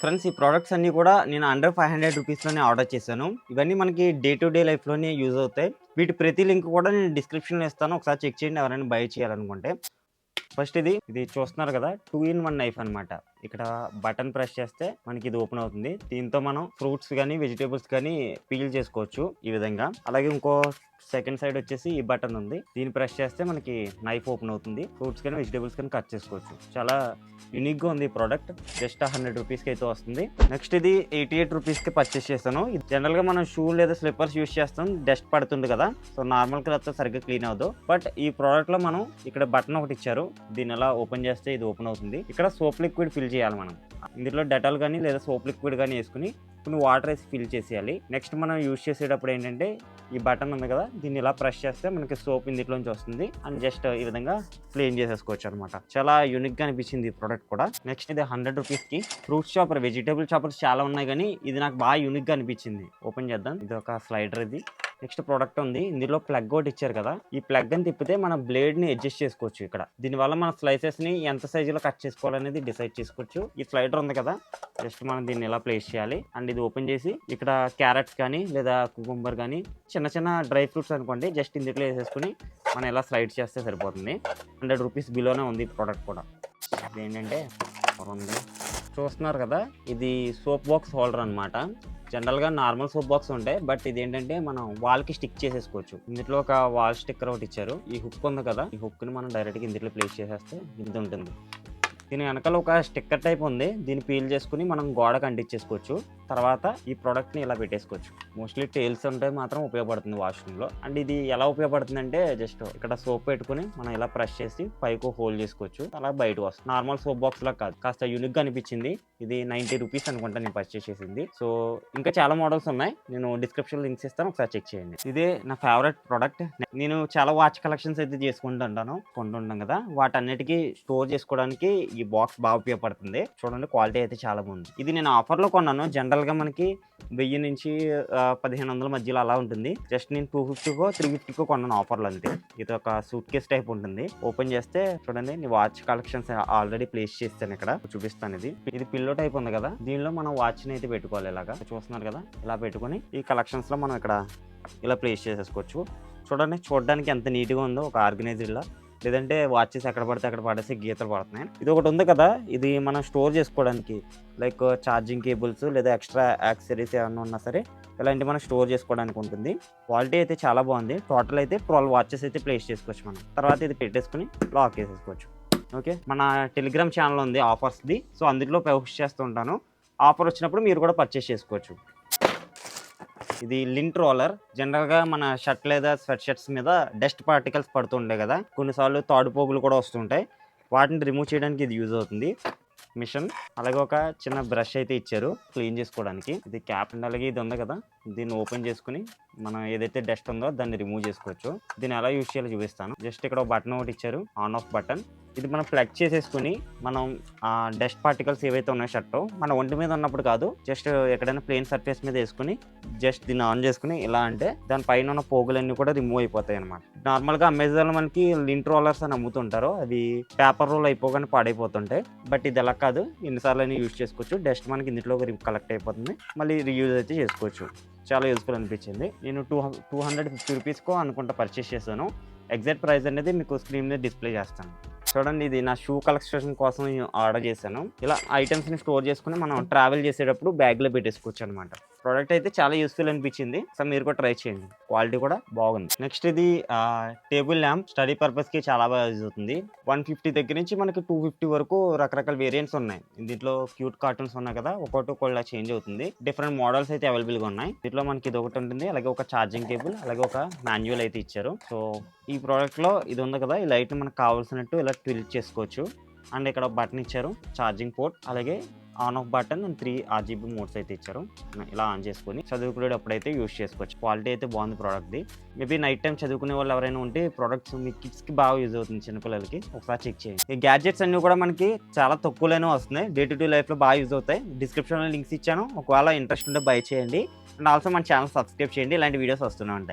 Friends, ఈ products అన్నీ కూడా నేను అండర్ 500 రూపీస్‌లోనే ఆర్డర్ చేశాను. ఇవన్నీ మనకి డే టు డే లైఫ్‌లోనే యూజ్ అవుతాయి. వీటి ప్రతి లింక్ కూడా నేను డిస్క్రిప్షన్‌లో ఇస్తాను. ఒకసారి చెక్ చేయండి ఎవరైనా బై చేయాలనుకుంటే. ఫస్ట్ ఇది చూస్తున్నారు కదా! 2 ఇన్ 1 నైఫ్ అనమాట. ఇక్కడ బటన్ ప్రెస్ చేస్తే మనకి ఇది ఓపెన్ అవుతుంది. దీంతో మనం ఫ్రూట్స్ గానీ, వెజిటబుల్స్ గానీ పీల్ చేసుకోవచ్చు ఈ విధంగా. అలాగే ఇంకో సెకండ్ సైడ్ వచ్చేసి ఈ బటన్ ఉంది. దీన్ని ప్రెస్ చేస్తే మనకి నైఫ్ ఓపెన్ అవుతుంది. ఫ్రూట్స్ కానీ, వెజిటబుల్స్ కానీ కట్ చేసుకోవచ్చు. చాలా యూనిక్‌గా ఉంది ఈ ప్రోడక్ట్. జస్ట్ 100 రూపీస్‌కి అయితే వస్తుంది. నెక్స్ట్ ఇది 88 రూపీస్‌కి పర్చేస్ చేశాను. ఇది జనరల్‌గా మనం షూ లేదా స్లిప్పర్స్ యూజ్ చేస్తాం. డస్ట్ పడుతుంది కదా! సో నార్మల్ క్లాత్‌తో సరిగ్గా క్లీన్ అవ్వదు. బట్ ఈ ప్రోడక్ట్‌లో మనం ఇక్కడ బటన్ ఒకటి ఇచ్చారు. దీన్ని ఎలా ఓపెన్ చేస్తే ఇది ఓపెన్ అవుతుంది. ఇక్కడ సోప్ లిక్విడ్ ఫిల్ చేయాలి మనం. ఇందులో డెటాల్ కానీ లేదా సోప్ లిక్విడ్ కానీ వేసుకుని కొన్ని వాటర్ వేసి ఫిల్ చేసేయాలి. నెక్స్ట్ మనం యూజ్ చేసేటప్పుడు ఏంటంటే ఈ బటన్ ఉంది కదా, దీన్ని ఇలా ప్రెస్ చేస్తే మనకి సోప్ ఇందులోంచి వస్తుంది. అండ్ జస్ట్ ఈ విధంగా క్లీన్ చేసేసుకోవచ్చు అనమాట. చాలా యూనిక్ గా అనిపించింది ఈ ప్రోడక్ట్ కూడా. నెక్స్ట్ ఇది 100 రూపీస్కి ఫ్రూట్స్ చాపర్, వెజిటేబుల్ చాపర్స్ చాలా ఉన్నాయి కానీ ఇది నాకు బాగా యూనిక్ గా అనిపించింది. ఓపెన్ చేద్దాం. ఇది ఒక స్లైడర్. ఇది నెక్స్ట్ ప్రోడక్ట్ ఉంది. ఇందులో ప్లగ్ ఒకటి ఇచ్చారు కదా, ఈ ప్లగ్ అని తిప్పితే మన బ్లేడ్ ని అడ్జస్ట్ చేసుకోవచ్చు. ఇక్కడ దీనివల్ల మన స్లైసెస్ ని ఎంత సైజులో కట్ చేసుకోవాలనేది డిసైడ్ చేసుకోవచ్చు. ఈ స్లైడర్ ఉంది కదా, జస్ట్ మనం దీన్ని ఇలా ప్లేస్ చేయాలి. అండ్ ఇది ఓపెన్ చేసి ఇక్కడ క్యారెట్స్ కానీ లేదా కుకుంబర్ కానీ చిన్న చిన్న డ్రై ఫ్రూట్స్ అనుకోండి, జస్ట్ ఇందులో వేసేసుకుని మనం ఇలా స్లైడ్ చేస్తే సరిపోతుంది. 100 రూపీస్ బిలోనే ఉంది ఈ ప్రోడక్ట్ కూడా. ఇదేంటంటే ఉంది, చూస్తున్నారు కదా, ఇది సోప్ బాక్స్ హోల్డర్ అనమాట. జనరల్గా నార్మల్ సోప్ బాక్స్ ఉంటాయి, బట్ ఇది ఏంటంటే మనం వాల్కి స్టిక్ చేసేసుకోవచ్చు. ఇందులో ఒక వాల్ స్టిక్కర్ ఒకటి ఇచ్చారు. ఈ హుక్ ఉంది కదా, ఈ హుక్ని మనం డైరెక్ట్గా ఇందులో ప్లేస్ చేసేస్తే ఇది ఉంటుంది. దీని వెనకాల ఒక స్టిక్కర్ టైప్ ఉంది. దీన్ని పీల్ చేసుకుని మనం గోడకు అంటించేసుకోవచ్చు. తర్వాత ఈ ప్రోడక్ట్ని ఇలా పెట్టేసుకోవచ్చు. మోస్ట్లీ టైల్స్ ఉంటే మాత్రం ఉపయోగపడుతుంది వాష్రూమ్లో. అండ్ ఇది ఎలా ఉపయోగపడుతుంది అంటే జస్ట్ ఇక్కడ సోప్ పెట్టుకుని మనం ఇలా ప్రెస్ చేసి పైకి హోల్డ్ చేసుకోవచ్చు. అలా బయటకు వస్తుంది. నార్మల్ సోప్ బాక్స్ లా కాదు, కాస్త యూనిక్గా అనిపించింది. ఇది 90 రూపీస్ అనుకుంటా నేను పర్చేస్ చేసింది. సో ఇంకా చాలా మోడల్స్ ఉన్నాయి, నేను డిస్క్రిప్షన్ లింక్స్ ఇస్తాను, ఒకసారి చెక్ చేయండి. ఇదే నా ఫేవరెట్ ప్రోడక్ట్. నేను చాలా వాచ్ కలెక్షన్స్ అయితే కొంటుంటాం కదా, వాటన్నిటికీ స్టోర్ చేసుకోవడానికి ఈ బాక్స్ బాగా ఉపయోగపడుతుంది. చూడండి, క్వాలిటీ అయితే చాలా బాగుంది. ఇది నేను ఆఫర్లో కొన్నాను. జనరల్ గా మనకి 1000 నుంచి 1500 మధ్యలో అలా ఉంటుంది. జస్ట్ నేను 250కో 350కో కొన్నాను ఆఫర్లో అంతే. ఇది ఒక సూట్ కేస్ టైప్ ఉంటుంది. ఓపెన్ చేస్తే చూడండి, నీ వాచ్ కలెక్షన్స్ ఆల్రెడీ ప్లేస్ చేస్తాను. ఇక్కడ చూపిస్తాను. ఇది పిల్లో టైప్ ఉంది కదా, దీనిలో మనం వాచ్ ని అయితే పెట్టుకోవాలి. ఇలాగా చూస్తున్నారు కదా, ఇలా పెట్టుకుని ఈ కలెక్షన్స్ లో మనం ఇక్కడ ఇలా ప్లేస్ చేసేసుకోవచ్చు. చూడండి, చూడడానికి ఎంత నీట్గా ఉందో, ఒక ఆర్గనైజ్డ్ లా. లేదంటే వాచెస్ ఎక్కడ పడితే అక్కడ పడేసి గీతలు పడుతున్నాయి. ఇది ఒకటి ఉంది కదా, ఇది మనం స్టోర్ చేసుకోవడానికి, లైక్ ఛార్జింగ్ కేబుల్స్ లేదా ఎక్స్ట్రా యాక్సెసరీస్ ఏమన్నా ఉన్నా సరే ఇలాంటివి మనం స్టోర్ చేసుకోవడానికి ఉంటుంది. క్వాలిటీ అయితే చాలా బాగుంది. టోటల్ అయితే 12 వాచెస్ అయితే ప్లేస్ చేసుకోవచ్చు మనం. తర్వాత ఇది పెట్టేసుకుని లాక్ వేసేసుకోవచ్చు. ఓకే, మన టెలిగ్రామ్ ఛానల్ ఉంది ఆఫర్స్ది, సో అందులో పోస్ట్ చేస్తూ ఉంటాను. ఆఫర్ వచ్చినప్పుడు మీరు కూడా పర్చేస్ చేసుకోవచ్చు. ఇది లింట్ రోలర్. జనరల్గా మన షర్ట్ లేదా స్వెట్ షర్ట్స్ మీద డస్ట్ పార్టికల్స్ పడుతుంటాయి కదా, కొన్నిసార్లు తాడుపోగులు కూడా వస్తుంటాయి. వాటిని రిమూవ్ చేయడానికి ఇది యూజ్ అవుతుంది మిషన్. అలాగే ఒక చిన్న బ్రష్ అయితే ఇచ్చారు క్లీన్ చేసుకోవడానికి. ఇది క్యాప్. అలాగే ఇది ఉంది కదా, దీన్ని ఓపెన్ చేసుకుని మనం ఏదైతే డస్ట్ ఉందో దాన్ని రిమూవ్ చేసుకోవచ్చు. దీన్ని ఎలా యూజ్ చేయాలో చూపిస్తాను. జస్ట్ ఇక్కడ ఒక బటన్ ఒకటి ఇచ్చారు, ఆన్ ఆఫ్ బటన్. ఇది మనం ప్లగ్ చేసేసుకుని మనం డస్ట్ పార్టికల్స్ ఏవైతే ఉన్నాయో షర్ట్ మన ఒంటి మీద ఉన్నప్పుడు కాదు, జస్ట్ ఎక్కడైనా ప్లేన్ సర్ఫేస్ మీద వేసుకుని జస్ట్ దీన్ని ఆన్ చేసుకుని ఇలా అంటే దాని పైన ఉన్న పోగులన్నీ కూడా రిమూవ్ అయిపోతాయి అనమాట. నార్మల్గా అమెజాన్లో మనకి లింట్ రోలర్స్ అని అమ్ముతుంటారు, అవి పేపర్ రోల్ అయిపోగానే పాడైపోతుంటాయి. బట్ ఇది ఎలా కాదు, ఎన్నిసార్లు అయినా యూజ్ చేసుకోవచ్చు. డస్ట్ మనకి ఇందులో కలెక్ట్ అయిపోతుంది, మళ్ళీ రీయూజ్ అయితే చేసుకోవచ్చు. చాలా యూస్ఫుల్ అనిపించింది. నేను 250 రూపీస్కో అనుకుంటా పర్చేస్ చేశాను. ఎగ్జాక్ట్ ప్రైస్ అనేది మీకు స్క్రీన్ మీద డిస్ప్లే చేస్తాను. చూడండి, ఇది నా షూ కలెక్షన్ కోసం ఆర్డర్ చేశాను. ఇలా ఐటమ్స్ని స్టోర్ చేసుకుని మనం ట్రావెల్ చేసేటప్పుడు బ్యాగ్లో పెట్టేసుకోవచ్చు అనమాట. ప్రోడక్ట్ అయితే చాలా యూస్ఫుల్ అనిపించింది. సో మీరు కూడా ట్రై చేయండి, క్వాలిటీ కూడా బాగుంది. నెక్స్ట్ ఇది టేబుల్ ల్యాంప్. స్టడీ పర్పస్కి చాలా బాగా యూజ్ అవుతుంది. 150 దగ్గర నుంచి మనకి 250 వరకు రకరకాల వేరియంట్స్ ఉన్నాయి. దీంట్లో క్యూట్ కార్టూన్స్ ఉన్నాయి కదా, ఒక్కొక్కటి చేంజ్ అవుతుంది. డిఫరెంట్ మోడల్స్ అయితే అవైలబుల్గా ఉన్నాయి. దీంట్లో మనకి ఇది ఒకటి ఉంటుంది, అలాగే ఒక ఛార్జింగ్ కేబుల్, అలాగే ఒక మాన్యువల్ అయితే ఇచ్చారు. సో ఈ ప్రోడక్ట్లో ఇది ఉంది కదా, ఈ లైట్ మనకు కావాల్సినట్టు ఇలా ట్విల్ చేసుకోవచ్చు. అండ్ ఇక్కడ బటన్ ఇచ్చారు, ఛార్జింగ్ పోర్ట్, అలాగే on off button and 3 RGB modes అయితే ఇచ్చారు. ఇలా ఆన్ చేసుకుని చదువుకునేటప్పుడు అయితే యూజ్ చేసుకోవచ్చు. క్వాలిటీ అయితే బాగుంది ప్రోడక్ట్ది. మేబీ నైట్ టైం చదువుకునే వాళ్ళు ఎవరైనా ఉంటే ప్రోడక్ట్స్ మీ కిడ్స్కి బాగా యూజ్ అవుతుంది, చిన్నపిల్లలకి. ఒకసారి చెక్ చేయండి. ఈ గ్యాడ్జెట్స్ అన్ని కూడా మనకి చాలా తక్కువలోనే వస్తున్నాయి, డే టు డే లైఫ్లో బాగా యూజ్ అవుతాయి. డిస్క్రిప్షన్లో లింక్స్ ఇచ్చాను, ఒకవేళ ఇంట్రెస్ట్ ఉంటే బై చేయండి. అండ్ ఆల్సో మన ఛానల్ సబ్స్క్రైబ్ చేయండి, ఇలాంటి వీడియోస్ వస్తూనే ఉంటాయి.